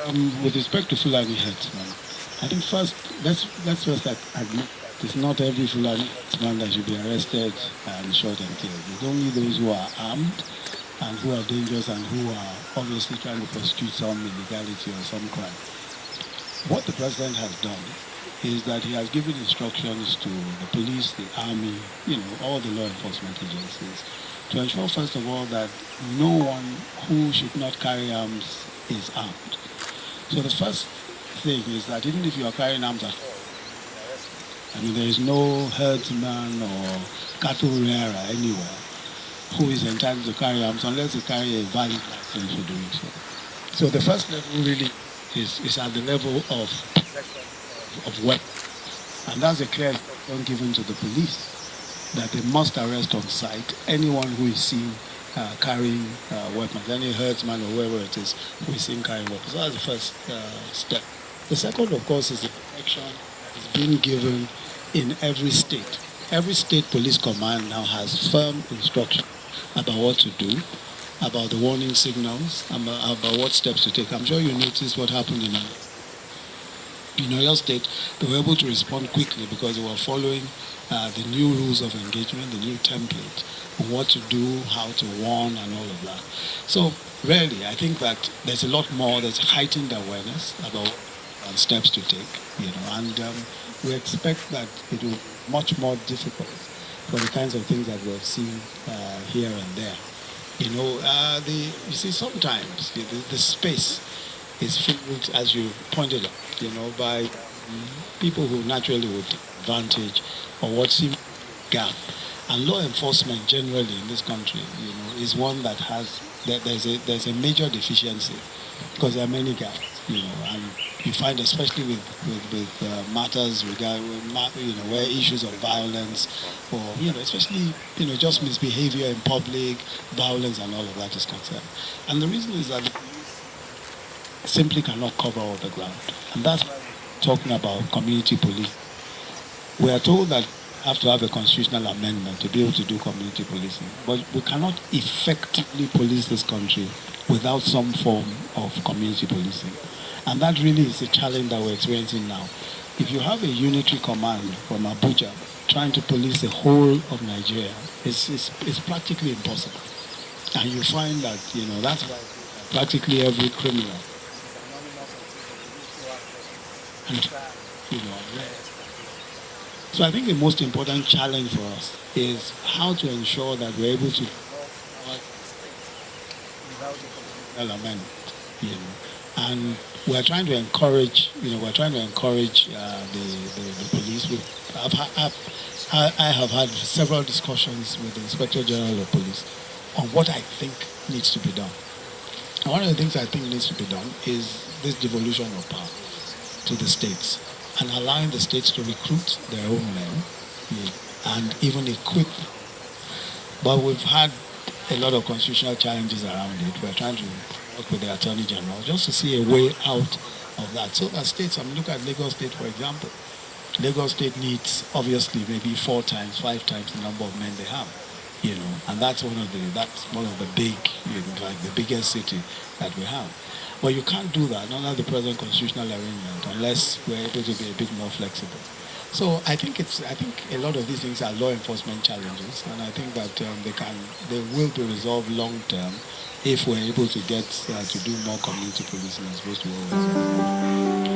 With respect to Fulani herdsmen, I think first let's first admit it's not every Fulani herdsman that should be arrested and shot and killed. It's only those who are armed and who are dangerous and who are obviously trying to prosecute some illegality or some crime. What the president has done is that he has given instructions to the police, the army, all the law enforcement agencies to ensure, first of all, that no one who should not carry arms is armed. So the first thing is that even if you are carrying arms at all, there is no herdsman or cattle rearer anywhere who is entitled to carry arms unless they carry a valid license for doing so. So the first level really is at the level of weapons. And that's a clear instruction given to the police that they must arrest on sight anyone who is seen carrying weapons, any herdsman or whoever it is who is seen carrying weapons. So that's the first step. The second, of course, is the protection that is being given in every state. Every state police command now has firm instruction about what to do, about the warning signals, about what steps to take. I'm sure you noticed what happened in Oyo State. They were able to respond quickly because they were following the new rules of engagement, the new template, on what to do, how to warn, and all of that. So really, I think that there's a lot more, there's heightened awareness about steps to take, and we expect that it will be much more difficult for the kinds of things that we've seen here and there. You see, sometimes the space is filled, as you pointed out, by people who naturally would take advantage of what seems gap. And law enforcement generally in this country, is one that has there's a major deficiency because there are many gaps, and you find especially with matters regarding where issues of violence or especially just misbehavior in public, violence and all of that is concerned. And the reason is that simply cannot cover all the ground. And that's why we're talking about community police. We are told that we have to have a constitutional amendment to be able to do community policing. But we cannot effectively police this country without some form of community policing. And that really is the challenge that we're experiencing now. If you have a unitary command from Abuja trying to police the whole of Nigeria, it's practically impossible. And you find that, that's why practically every criminal so I think the most important challenge for us is how to ensure that we're able to element, and we're trying to encourage, the police. I have had several discussions with the Inspector General of Police on what I think needs to be done. And one of the things I think needs to be done is this devolution of power to the states and allowing the states to recruit their own men and even equip them. But we've had a lot of constitutional challenges around it. We're trying to work with the Attorney General just to see a way out of that. So that states, look at Lagos State, for example. Lagos State needs, obviously, maybe 4 times, 5 times the number of men they have, and that's one of the big, like the biggest city that we have. But you can't do that under the present constitutional arrangement unless we're able to be a bit more flexible. So I think a lot of these things are law enforcement challenges, and I think that they will be resolved long term if we're able to get to do more community policing as opposed to always.